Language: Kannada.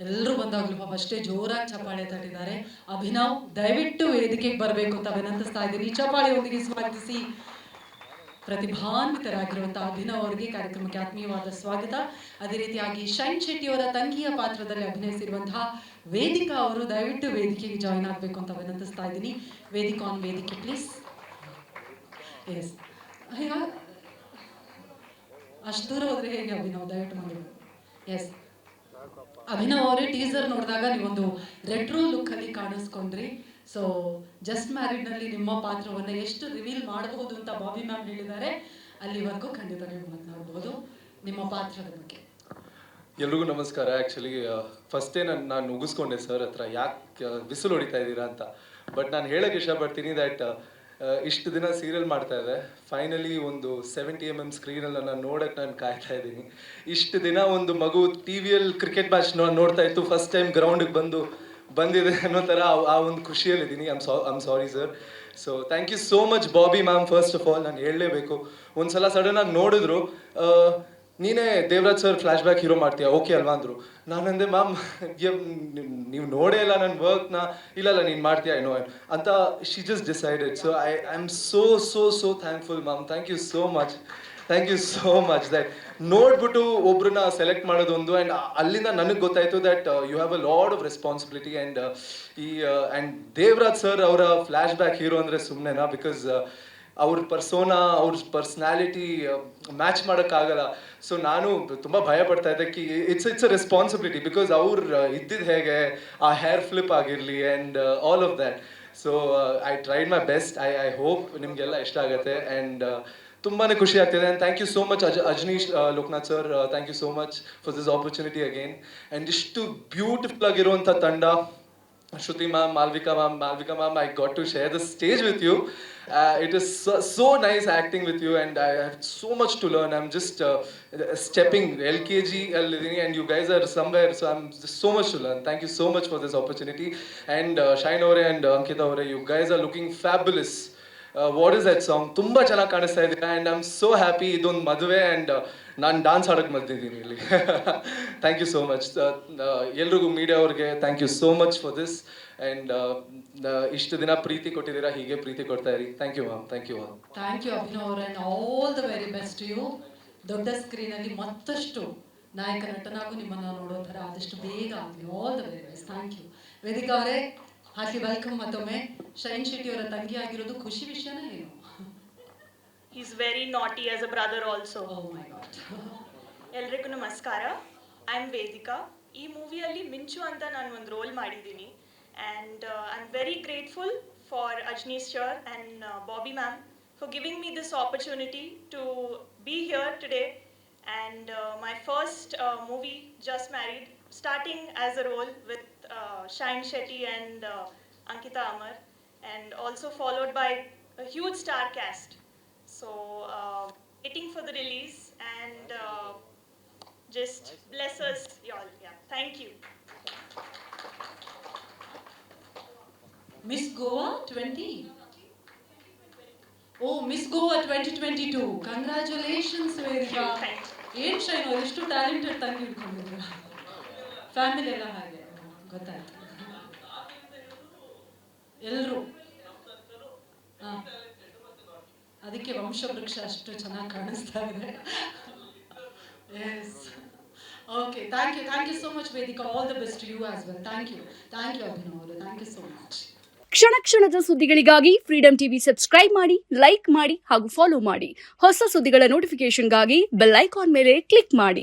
ಎಲ್ಲರೂ ಬಂದಾಗಲೂ ಪಾಪ ಅಷ್ಟೇ ಜೋರಾಗಿ ಚಪ್ಪಾಳೆ ತಟ್ಟಿದ್ದಾರೆ. ಅಭಿನವ್ ದಯವಿಟ್ಟು ವೇದಿಕೆಗೆ ಬರಬೇಕು ಅಂತ ವಿನಂತಿಸ್ತಾ ಇದ್ದೀನಿ. ಚಪ್ಪಾಳೆಯೊಂದಿಗೆ ಸ್ವಾಗತಿಸಿ. ಪ್ರತಿಭಾನ್ವಿತರಾಗಿರುವಂತಹ ಅಭಿನವ್ ಅವರಿಗೆ ಕಾರ್ಯಕ್ರಮಕ್ಕೆ ಆತ್ಮೀಯವಾದ ಸ್ವಾಗತ. ಅದೇ ರೀತಿಯಾಗಿ ಶೈನ್ ಶೆಟ್ಟಿ ಅವರ ತಂಗಿಯ ಪಾತ್ರದಲ್ಲಿ ಅಭಿನಯಿಸಿರುವಂತಹ ವೇದಿಕಾ ಅವರು ದಯವಿಟ್ಟು ವೇದಿಕೆಗೆ ಜಾಯಿನ್ ಆಗಬೇಕು ಅಂತ ವಿನಂತಿಸ್ತಾ ಇದ್ದೀನಿ. ವೇದಿಕೆ ಪ್ಲೀಸ್. ಎಸ್, ಅಷ್ಟು ದೂರ ಹೋದ್ರೆ ಹೇಗೆ ಅಭಿನವ್, ದಯವಿಟ್ಟು ಮಾಡಿ. ಎಸ್, ಅಭಿನವ್ ಅವರೇ ಟೀಸರ್ ನೋಡಿದಾಗ ನೀವೊಂದು ರೆಟ್ರೋ ಲುಕ್ ಅಲ್ಲಿ ಕಾಣಿಸ್ಕೊಂಡ್ರಿ. ಸೊ ಜಸ್ಟ್ ಮ್ಯಾರಿಡ್ ನಲ್ಲಿ ನಿಮ್ಮ ಪಾತ್ರವನ್ನ ಎಷ್ಟು ರಿವೀಲ್ ಮಾಡಬಹುದು ಅಂತ ಬಾಬಿ ಮ್ಯಾಮ್ ಹೇಳಿದ್ದಾರೆ. ಅಲ್ಲಿವರೆಗೂ ಖಂಡಿತ ನೀವು ಮಾತನಾಡಬಹುದು ನಿಮ್ಮ ಪಾತ್ರದ ಬಗ್ಗೆ. ಎಲ್ರಿಗೂ ನಮಸ್ಕಾರ. ಆ್ಯಕ್ಚುಲಿ ಫಸ್ಟೇ ನಾನು ಮುಗಿಸ್ಕೊಂಡೆ ಸರ್ ಹತ್ರ, ಯಾಕೆ ಬಿಸಿಲು ಹೊಡಿತಾ ಇದ್ದೀರಾ ಅಂತ. ಬಟ್ ನಾನು ಹೇಳೋಕ್ಕೆ ಇಷ್ಟಪಡ್ತೀನಿ ದ್ಯಾಟ್ ಇಷ್ಟು ದಿನ ಸೀರಿಯಲ್ ಮಾಡ್ತಾ ಇದೆ, ಫೈನಲಿ ಒಂದು 70 mm ಸ್ಕ್ರೀನಲ್ಲಿ ನಾನು ನೋಡೋಕ್ಕೆ ನಾನು ಕಾಯ್ತಾ ಇದ್ದೀನಿ. ಇಷ್ಟು ದಿನ ಒಂದು ಮಗು ಟಿ ವಿಯಲ್ಲಿ ಕ್ರಿಕೆಟ್ ಮ್ಯಾಚ್ ನೋಡ್ತಾ ಇತ್ತು, ಫಸ್ಟ್ ಟೈಮ್ ಗ್ರೌಂಡಿಗೆ ಬಂದಿದೆ ಅನ್ನೋ ಥರ ಆ ಒಂದು ಖುಷಿಯಲ್ಲಿದ್ದೀನಿ. I'm sorry sir. So thank you so much Bobby ma'am. First of all ನಾನು ಹೇಳಲೇಬೇಕು, ಒಂದು ಸಲ ಸಡನ್ನಾಗಿ ನೋಡಿದ್ರು, ನೀನೇ Devaraj sir flashback hero ಮಾಡ್ತೀಯಾ, ಓಕೆ ಅಲ್ವಾ ಅಂದರು. ನಾನಂದೆ ಮ್ಯಾಮ್ ನೀವು ನೋಡೇ ಇಲ್ಲ ನನ್ನ ವರ್ಕ್ನ. ಇಲ್ಲ ನೀನು ಮಾಡ್ತೀಯಾ ಏನೋ ಅಂತ. She just decided. So I am so thankful ma'am. Thank you so much that ನೋಡ್ಬಿಟ್ಟು ಒಬ್ರನ್ನ ಸೆಲೆಕ್ಟ್ ಮಾಡೋದೊಂದು, ಆ್ಯಂಡ್ ಅಲ್ಲಿಂದ ನನಗೆ ಗೊತ್ತಾಯಿತು that you have a lot of responsibility. And and Devaraj sir ಅವರ ಫ್ಲ್ಯಾಶ್ ಬ್ಯಾಕ್ ಹೀರೋ ಅಂದರೆ ಸುಮ್ಮನೆನಾ? ಬಿಕಾಸ್ ಅವ್ರ ಅವ್ರ ಪರ್ಸ್ನಾಲಿಟಿ ಮ್ಯಾಚ್ ಮಾಡೋಕ್ಕಾಗಲ್ಲ. ಸೊ ನಾನು ತುಂಬ ಭಯ ಪಡ್ತಾ ಇದ್ದೆ ಕಿ ಇಟ್ಸ್ ಅ ರೆಸ್ಪಾನ್ಸಿಬಿಲಿಟಿ, ಬಿಕಾಸ್ ಅವ್ರು ಇದ್ದಿದ್ದು ಹೇಗೆ, ಆ ಹೇರ್ ಫ್ಲಿಪ್ ಆಗಿರಲಿ and all of that. So I tried my best. I hope ನಿಮಗೆಲ್ಲ ಇಷ್ಟ ಆಗುತ್ತೆ. ಆ್ಯಂಡ್ ತುಂಬಾ ಖುಷಿ ಆಗ್ತಿದೆ. And thank you so much Ajaneesh Loknath sir. Thank you so much for this opportunity again. And ಇಷ್ಟು ಬ್ಯೂಟಿಫುಲ್ ಆಗಿರುವಂಥ ತಂಡ, Shruti ma'am, Malvika ma'am, I got to share the stage with you. It is so nice acting with you, and I have so much to learn. I'm just stepping LKG and you guys are somewhere, so I'm just so much to learn. Thank you so much for this opportunity. And Shine Aure and Ankita Aure, you guys are looking fabulous. What is that song? Tumba ಚೆನ್ನಾಗಿ ಕಾಣಿಸ್ತಾ ಇದ್ದೀರಾ, and I'm so happy. ಇದೊಂದು ಮದುವೆ and ನಾನು ಡಾನ್ಸ್ ಆಡೋಕ್ಕೆ ಬಂದಿದ್ದೀನಿ ಇಲ್ಲಿ. Thank you so much. ಎಲ್ರಿಗೂ ಮೀಡಿಯಾ ಅವ್ರಿಗೆ thank you so much for this. And ಇಷ್ಟು ದಿನ ಪ್ರೀತಿ ಕೊಟ್ಟಿದ್ದೀರಾ, ಹೀಗೆ ಪ್ರೀತಿ ಕೊಡ್ತಾ ಇರಿ. Thank you ma'am. Thank you Abhinav ಅವರ್, and all the very best you. ದೊಡ್ಡ ಸ್ಕ್ರೀನಲ್ಲಿ ಮತ್ತಷ್ಟು ನಾಯಕ ನಟನಾಗೂ ನಿಮ್ಮನ್ನು ನೋಡೋ ಥರ ಆದಷ್ಟು ಬೇಗ ಆಗಲಿ. All the very best. Thank you. Vedika ಅವರೇ, ಹಾಕಿ ವೆಲ್ಕಮ್ ಮತ್ತೊಮ್ಮೆ. ಶೈನ್ ಶೆಟ್ಟಿ ಅವರ ತಂಗಿ ಆಗಿರೋದು ಖುಷಿ ವಿಷಯನ ಏನು? He's very naughty as a brother also. Oh my god. ಎಲ್ರಿಗೂ ನಮಸ್ಕಾರ. I am Vedika. ಈ ಮೂವಿಯಲ್ಲಿ ಮಿಂಚು ಅಂತ ನಾನು ಒಂದು ರೋಲ್ ಮಾಡಿದ್ದೀನಿ. And I am very grateful for Ajneesh sir and Bobby ma'am for giving me this opportunity to be here today. And my first movie just married, starting as a role with Shine Shetty and Ankita Amar, and also followed by a huge star cast. So waiting for the release, and just bless us y'all. Yeah, thank you. Miss Goa 20. Oh, Miss Goa 2022. Congratulations Vedika. ಏನು ಶೈನ್ ಅವರು ಇಷ್ಟು ಟ್ಯಾಲೆಂಟೆಡ್ ತಂಗಿ ಇಟ್ಕೊಂಡಿದ್ದೀರಾ. ಫ್ಯಾಮಿಲಿ ಎಲ್ಲ ಹಾಗೆ ಗೊತ್ತಾಯ್ತು. ಎಲ್ಲರೂ ಅದಕ್ಕೆ ವಂಶವೃಕ್ಷ ಅಷ್ಟು ಚೆನ್ನಾಗಿ ಕಾಣಿಸ್ತಾ ಇದೆ. Yes, okay. Thank you so much Vedika. All the best you as well. Thank you Abhinav ಅವರು. Thank you so much. ಕ್ಷಣದ ಸುದ್ದಿಗಳಿಗಾಗಿ ಫ್ರೀಡಂ ಟಿವಿ ಸಬ್ಸ್ಕ್ರೈಬ್ ಮಾಡಿ, ಲೈಕ್ ಮಾಡಿ ಹಾಗೂ ಫಾಲೋ ಮಾಡಿ. ಹೊಸ ಸುದ್ದಿಗಳ ನೋಟಿಫಿಕೇಶನ್ಗಾಗಿ ಬೆಲ್ ಐಕಾನ್ ಮೇಲೆ ಕ್ಲಿಕ್ ಮಾಡಿ.